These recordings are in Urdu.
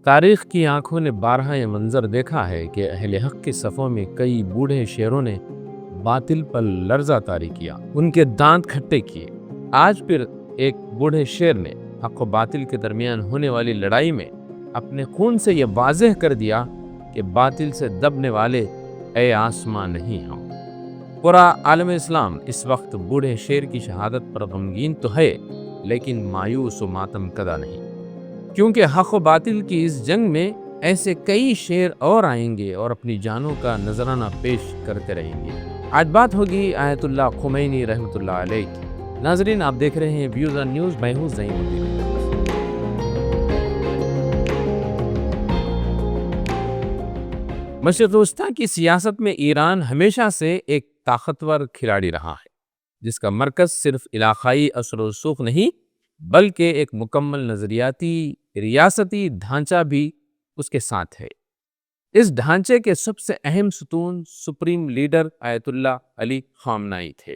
تاریخ کی آنکھوں نے بارہا یہ منظر دیکھا ہے کہ اہل حق کے صفوں میں کئی بوڑھے شیروں نے باطل پر لرزہ طاری کیا، ان کے دانت کھٹے کیے۔ آج پھر ایک بوڑھے شیر نے حق و باطل کے درمیان ہونے والی لڑائی میں اپنے خون سے یہ واضح کر دیا کہ باطل سے دبنے والے اے آسمان نہیں ہم۔ پورا عالم اسلام اس وقت بوڑھے شیر کی شہادت پر غمگین تو ہے، لیکن مایوس و ماتم کدہ نہیں، کیونکہ حق و باطل کی اس جنگ میں ایسے کئی شیر اور آئیں گے اور اپنی جانوں کا نذرانہ پیش کرتے رہیں گے۔ آج بات ہوگی آیت اللہ خمینی رحمۃ اللہ علیہ کی۔ ناظرین، آپ دیکھ رہے ہیں ویوز آن نیوز، میں ہوں زعیم الدین۔ مشرق وسطیٰ کی سیاست میں ایران ہمیشہ سے ایک طاقتور کھلاڑی رہا ہے، جس کا مرکز صرف علاقائی اثر و رسوخ نہیں بلکہ ایک مکمل نظریاتی ریاستی ڈھانچہ بھی اس کے ساتھ ہے۔ اس ڈھانچے کے سب سے اہم ستون سپریم لیڈر آیت اللہ علی خامنائی تھے،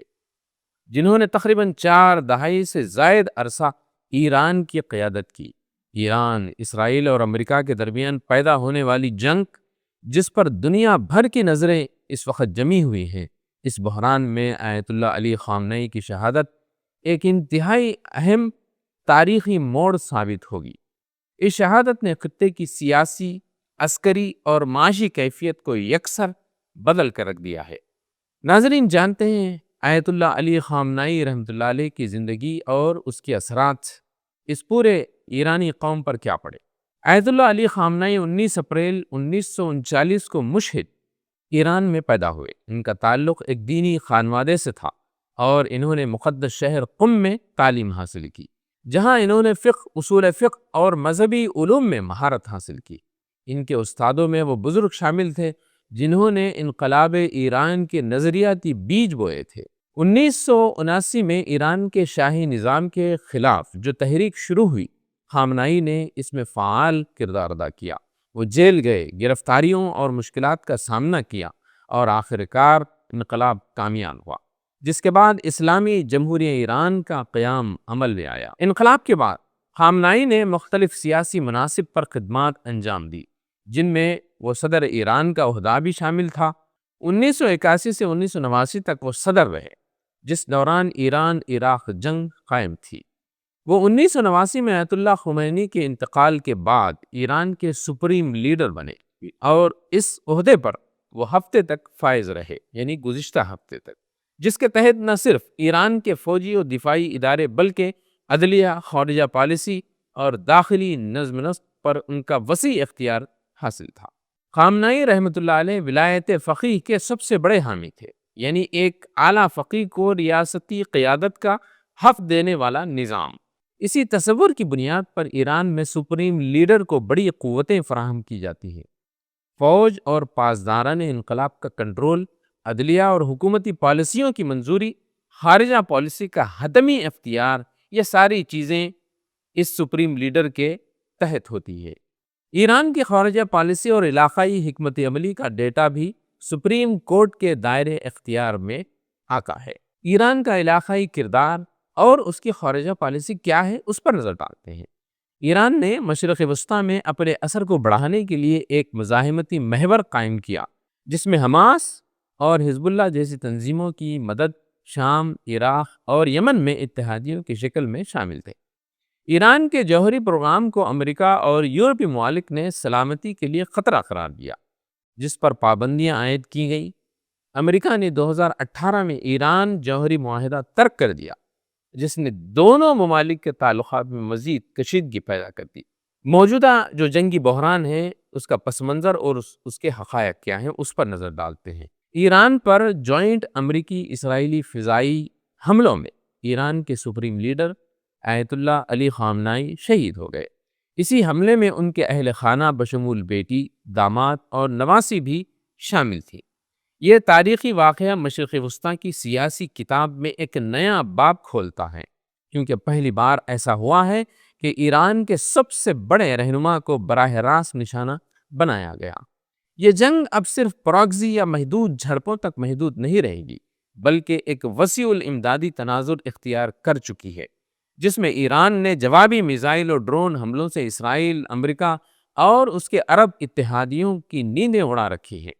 جنہوں نے تقریباً 4 دہائی سے زائد عرصہ ایران کی قیادت کی۔ ایران، اسرائیل اور امریکہ کے درمیان پیدا ہونے والی جنگ، جس پر دنیا بھر کی نظریں اس وقت جمی ہوئی ہیں، اس بحران میں آیت اللہ علی خامنائی کی شہادت ایک انتہائی اہم تاریخی موڑ ثابت ہوگی۔ اس شہادت نے خطے کی سیاسی، عسکری اور معاشی کیفیت کو یکسر بدل کر رکھ دیا ہے۔ ناظرین، جانتے ہیں آیت اللہ علی خامنائی رحمۃ اللہ علیہ کی زندگی اور اس کے اثرات اس پورے ایرانی قوم پر کیا پڑے۔ آیت اللہ علی خامنائی 19 اپریل 1939 کو مشہد، ایران میں پیدا ہوئے۔ ان کا تعلق ایک دینی خانوادے سے تھا اور انہوں نے مقدس شہر قم میں تعلیم حاصل کی، جہاں انہوں نے فقہ، اصول فقہ اور مذہبی علوم میں مہارت حاصل کی۔ ان کے استادوں میں وہ بزرگ شامل تھے جنہوں نے انقلاب ایران کے نظریاتی بیج بوئے تھے۔ 1979 میں ایران کے شاہی نظام کے خلاف جو تحریک شروع ہوئی، خامنائی نے اس میں فعال کردار ادا کیا۔ وہ جیل گئے، گرفتاریوں اور مشکلات کا سامنا کیا اور آخرکار انقلاب کامیاب ہوا، جس کے بعد اسلامی جمہوریہ ایران کا قیام عمل میں آیا۔ انقلاب کے بعد خامنائی نے مختلف سیاسی مناصب پر خدمات انجام دی، جن میں وہ صدر ایران کا عہدہ بھی شامل تھا۔ 1981 سے 1989 تک وہ صدر رہے، جس دوران ایران عراق جنگ قائم تھی۔ وہ 1989 میں آیت اللہ خمینی کے انتقال کے بعد ایران کے سپریم لیڈر بنے اور اس عہدے پر وہ ہفتے تک فائز رہے، یعنی گزشتہ ہفتے تک، جس کے تحت نہ صرف ایران کے فوجی اور دفاعی ادارے بلکہ عدلیہ، خارجہ پالیسی اور داخلی نظم و نسق پر ان کا وسیع اختیار حاصل تھا۔ خامنائی رحمۃ اللہ علیہ ولایت فقیہ کے سب سے بڑے حامی تھے، یعنی ایک اعلیٰ فقیہ کو ریاستی قیادت کا حق دینے والا نظام۔ اسی تصور کی بنیاد پر ایران میں سپریم لیڈر کو بڑی قوتیں فراہم کی جاتی ہیں۔ فوج اور پاسداران انقلاب کا کنٹرول، عدلیہ اور حکومتی پالیسیوں کی منظوری، خارجہ پالیسی کا حتمی اختیار، یہ ساری چیزیں اس سپریم لیڈر کے تحت ہوتی ہے۔ ایران کی خارجہ پالیسی اور علاقائی حکمت عملی کا ڈیٹا بھی سپریم کورٹ کے دائرے اختیار میں آتا ہے۔ ایران کا علاقائی کردار اور اس کی خارجہ پالیسی کیا ہے، اس پر نظر ڈالتے ہیں۔ ایران نے مشرق وسطیٰ میں اپنے اثر کو بڑھانے کے لیے ایک مزاحمتی محور قائم کیا، جس میں حماس اور حزب اللہ جیسی تنظیموں کی مدد شام، عراق اور یمن میں اتحادیوں کی شکل میں شامل تھے۔ ایران کے جوہری پروگرام کو امریکہ اور یورپی ممالک نے سلامتی کے لیے خطرہ قرار دیا، جس پر پابندیاں عائد کی گئیں۔ امریکہ نے 2018 میں ایران جوہری معاہدہ ترک کر دیا، جس نے دونوں ممالک کے تعلقات میں مزید کشیدگی پیدا کر دی۔ موجودہ جو جنگی بحران ہے، اس کا پس منظر اور اس کے حقائق کیا ہیں، اس پر نظر ڈالتے ہیں۔ ایران پر جوائنٹ امریکی اسرائیلی فضائی حملوں میں ایران کے سپریم لیڈر آیت اللہ علی خامنائی شہید ہو گئے۔ اسی حملے میں ان کے اہل خانہ بشمول بیٹی، داماد اور نواسی بھی شامل تھی۔ یہ تاریخی واقعہ مشرق وسطیٰ کی سیاسی کتاب میں ایک نیا باب کھولتا ہے، کیونکہ پہلی بار ایسا ہوا ہے کہ ایران کے سب سے بڑے رہنما کو براہ راست نشانہ بنایا گیا۔ یہ جنگ اب صرف پراکسی یا محدود جھڑپوں تک محدود نہیں رہے گی، بلکہ ایک وسیع الامدادی تناظر اختیار کر چکی ہے، جس میں ایران نے جوابی میزائل اور ڈرون حملوں سے اسرائیل، امریکہ اور اس کے عرب اتحادیوں کی نیندیں اڑا رکھی ہیں۔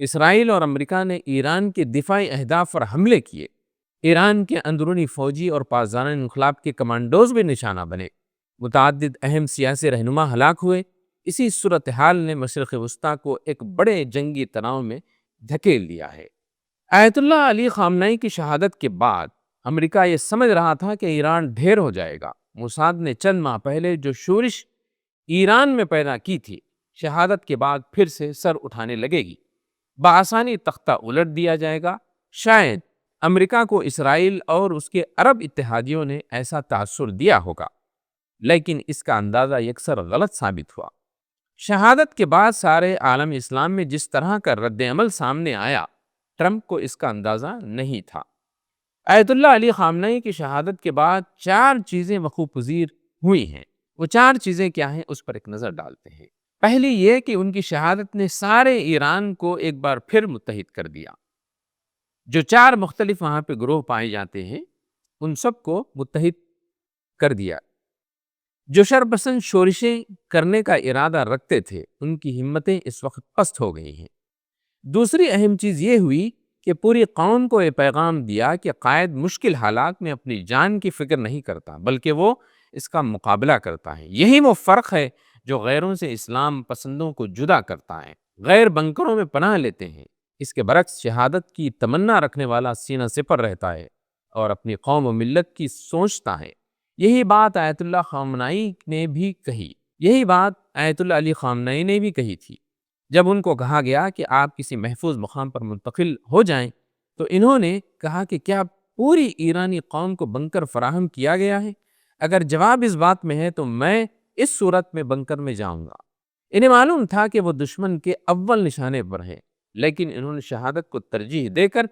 اسرائیل اور امریکہ نے ایران کے دفاعی اہداف پر حملے کیے۔ ایران کے اندرونی فوجی اور پاسداران انقلاب کے کمانڈوز بھی نشانہ بنے۔ متعدد اہم سیاسی رہنما ہلاک ہوئے۔ اسی صورتحال نے مشرق وسطیٰ کو ایک بڑے جنگی تناؤ میں دھکیل دیا ہے۔ آیت اللہ علی خامنئی کی شہادت کے بعد امریکہ یہ سمجھ رہا تھا کہ ایران ڈھیر ہو جائے گا۔ موساد نے چند ماہ پہلے جو شورش ایران میں پیدا کی تھی، شہادت کے بعد پھر سے سر اٹھانے لگے گی۔ بآسانی تختہ الٹ دیا جائے گا۔ شاید امریکہ کو اسرائیل اور اس کے عرب اتحادیوں نے ایسا تاثر دیا ہوگا، لیکن اس کا اندازہ یکسر غلط ثابت ہوا۔ شہادت کے بعد سارے عالم اسلام میں جس طرح کا رد عمل سامنے آیا، ٹرمپ کو اس کا اندازہ نہیں تھا۔ آیت اللہ علی خامنئی کی شہادت کے بعد 4 چیزیں وقوع پذیر ہوئی ہیں۔ وہ 4 چیزیں کیا ہیں اس پر ایک نظر ڈالتے ہیں۔ پہلی یہ کہ ان کی شہادت نے سارے ایران کو ایک بار پھر متحد کر دیا۔ جو 4 مختلف وہاں پہ گروہ پائے جاتے ہیں، ان سب کو متحد کر دیا۔ جو شرپسند شورشیں کرنے کا ارادہ رکھتے تھے، ان کی ہمتیں اس وقت پست ہو گئی ہیں۔ دوسری اہم چیز یہ ہوئی کہ پوری قوم کو یہ پیغام دیا کہ قائد مشکل حالات میں اپنی جان کی فکر نہیں کرتا، بلکہ وہ اس کا مقابلہ کرتا ہے۔ یہی وہ فرق ہے جو غیروں سے اسلام پسندوں کو جدا کرتا ہے۔ غیر بنکروں میں پناہ لیتے ہیں۔ اس کے برعکس شہادت کی تمنا رکھنے والا سینہ سپر رہتا ہے اور اپنی قوم و ملت کی سوچتا ہے۔ یہی بات آیت اللہ خامنئی نے بھی کہی۔ یہی بات آیت اللہ علی خامنئی نے بھی کہی تھی۔ جب ان کو کہا گیا کہ آپ کسی محفوظ مقام پر منتقل ہو جائیں، تو انہوں نے کہا کہ کیا پوری ایرانی قوم کو بنکر فراہم کیا گیا ہے؟ اگر جواب اس بات میں ہے تو میں اس صورت میں بنکر میں جاؤں گا۔ انہیں معلوم تھا کہ وہ دشمن کے اول نشانے پر ہیں، لیکن انہوں نے شہادت کو ترجیح دے کر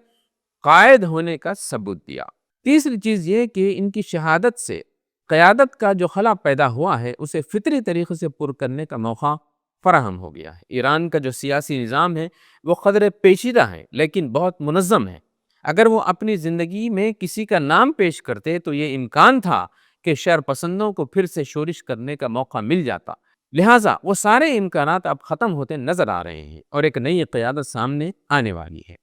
قائد ہونے کا ثبوت دیا۔ تیسری چیز یہ کہ ان کی شہادت سے قیادت کا جو خلا پیدا ہوا ہے، اسے فطری طریقے سے پر کرنے کا موقع فراہم ہو گیا ہے۔ ایران کا جو سیاسی نظام ہے وہ قدر پیچیدہ ہے، لیکن بہت منظم ہے۔ اگر وہ اپنی زندگی میں کسی کا نام پیش کرتے تو یہ امکان تھا کہ شر پسندوں کو پھر سے شورش کرنے کا موقع مل جاتا۔ لہٰذا وہ سارے امکانات اب ختم ہوتے نظر آ رہے ہیں اور ایک نئی قیادت سامنے آنے والی ہے۔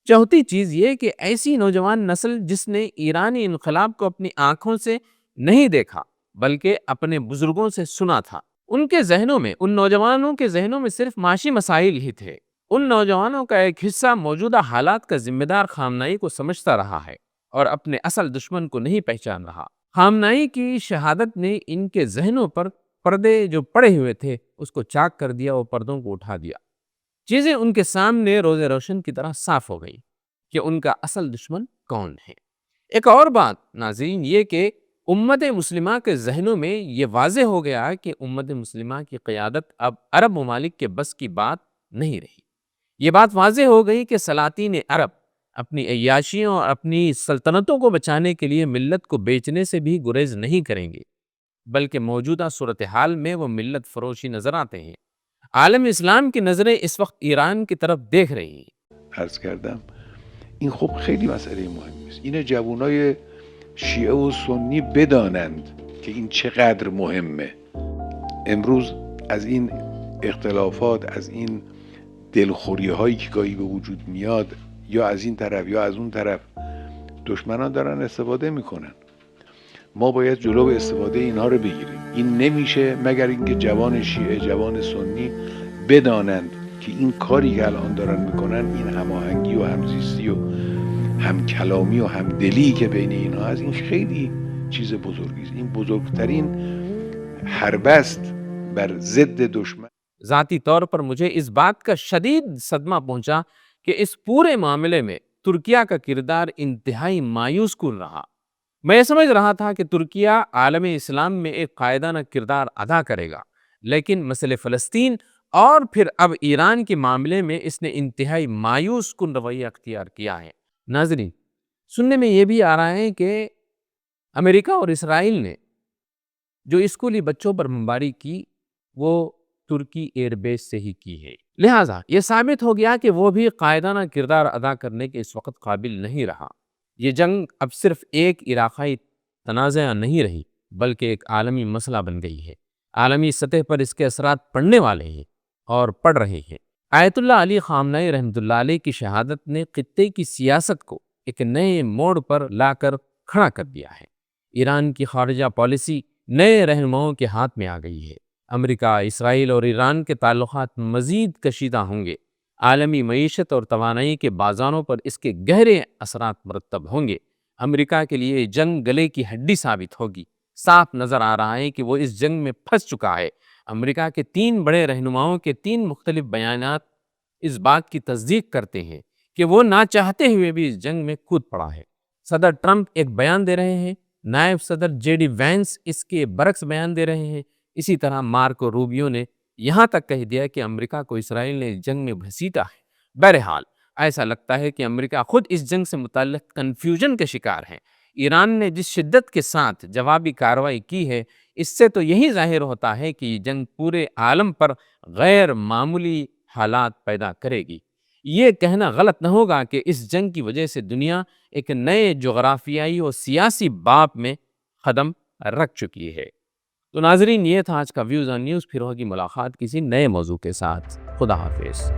چوتھی چیز یہ کہ ایسی نوجوان نسل جس نے ایرانی انقلاب کو اپنی آنکھوں سے نہیں دیکھا بلکہ اپنے بزرگوں سے سنا تھا، ان نوجوانوں کے ذہنوں میں صرف معاشی مسائل ہی تھے۔ ان نوجوانوں کا ایک حصہ موجودہ حالات کا ذمہ دار خامنئی کو سمجھتا رہا ہے اور اپنے اصل دشمن کو نہیں پہچان رہا۔ خامنئی کی شہادت نے ان کے ذہنوں پر پردے جو پڑے ہوئے تھے اس کو چاک کر دیا، وہ پردوں کو اٹھا دیا۔ چیزیں ان کے سامنے روز روشن کی طرح صاف ہو گئی کہ ان کا اصل دشمن کون ہے۔ ایک اور بات ناظرین یہ کہ امت مسلمہ کے ذہنوں میں یہ واضح ہو گیا کہ امت مسلمہ کی قیادت اب عرب ممالک کے بس کی بات نہیں رہی۔ یہ بات واضح ہو گئی کہ سلاطین عرب اپنی عیاشیوں اور اپنی سلطنتوں کو بچانے کے لیے ملت کو بیچنے سے بھی گریز نہیں کریں گے، بلکہ موجودہ صورتحال میں وہ ملت فروشی نظر آتے ہیں۔ عالم اسلام کی نظریں اس وقت ایران کی طرف دیکھ رہی ہیں۔ عرض کردم این خب خیلی مسئله مهمی است. این جوانای شیعه و سنی بدانند که این چقدر مهمه. امروز از این اختلافات، از این دلخوری هایی که گاهی به وجود میاد، یا از این طرف یا از اون طرف، دشمنان دارن استفاده میکنن. ما باید جلو استفاده اینها رو بگیریم. این نمیشه مگر اینکه جوان شیعه، جوان سنی بدانند که این کاری که الان دارن میکنن، این هماهنگی و همزیستی و همکلامی و همدلی که بین اینها هست، این خیلی چیز بزرگی است. این بزرگترین حربه است بر ضد دشمن۔ ذاتی طور پر مجھے اس بات کا شدید صدمہ پہنچا کہ اس پورے معاملے میں ترکیہ کا کردار انتہائی مایوس کن رہا۔ میں سمجھ رہا تھا کہ ترکیہ عالم اسلام میں ایک قائدانہ کردار ادا کرے گا، لیکن مسئلہ فلسطین اور پھر اب ایران کے معاملے میں اس نے انتہائی مایوس کن رویہ اختیار کیا ہے۔ ناظرین، سننے میں یہ بھی آ رہا ہے کہ امریکہ اور اسرائیل نے جو اسکولی بچوں پر بمباری کی وہ ترکی ایئر بیس سے ہی کی ہے۔ لہٰذا یہ ثابت ہو گیا کہ وہ بھی قائدانہ کردار ادا کرنے کے اس وقت قابل نہیں رہا۔ یہ جنگ اب صرف ایک علاقائی تنازع نہیں رہی بلکہ ایک عالمی مسئلہ بن گئی ہے۔ عالمی سطح پر اس کے اثرات پڑنے والے ہیں اور پڑ رہے ہیں۔ آیت اللہ علی خامنہ رحمۃ اللہ علیہ کی شہادت نے خطے کی سیاست کو ایک نئے موڑ پر لا کر کھڑا کر دیا ہے۔ ایران کی خارجہ پالیسی نئے رہنماؤں کے ہاتھ میں آ گئی ہے۔ امریکہ، اسرائیل اور ایران کے تعلقات مزید کشیدہ ہوں گے۔ عالمی معیشت اور توانائی کے بازاروں پر اس کے گہرے اثرات مرتب ہوں گے۔ امریکہ کے لیے جنگ گلے کی ہڈی ثابت ہوگی۔ صاف نظر آ رہا ہے کہ وہ اس جنگ میں پھنس چکا ہے۔ امریکہ کے 3 بڑے رہنماؤں کے 3 مختلف بیانات اس بات کی تصدیق کرتے ہیں کہ وہ نہ چاہتے ہوئے بھی اس جنگ میں کود پڑا ہے۔ صدر ٹرمپ ایک بیان دے رہے ہیں، نائب صدر جے ڈی وینس اس کے برعکس بیان دے رہے ہیں۔ اسی طرح مارکو روبیو نے یہاں تک کہہ دیا کہ امریکہ کو اسرائیل نے جنگ میں گھسیٹا ہے۔ بہرحال ایسا لگتا ہے کہ امریکہ خود اس جنگ سے متعلق کنفیوژن کے شکار ہے۔ ایران نے جس شدت کے ساتھ جوابی کارروائی کی ہے، اس سے تو یہی ظاہر ہوتا ہے کہ یہ جنگ پورے عالم پر غیر معمولی حالات پیدا کرے گی۔ یہ کہنا غلط نہ ہوگا کہ اس جنگ کی وجہ سے دنیا ایک نئے جغرافیائی اور سیاسی باب میں قدم رکھ چکی ہے۔ تو ناظرین، یہ تھا آج کا ویوز آن نیوز۔ پھر ہوگی ملاقات کسی نئے موضوع کے ساتھ۔ خدا حافظ۔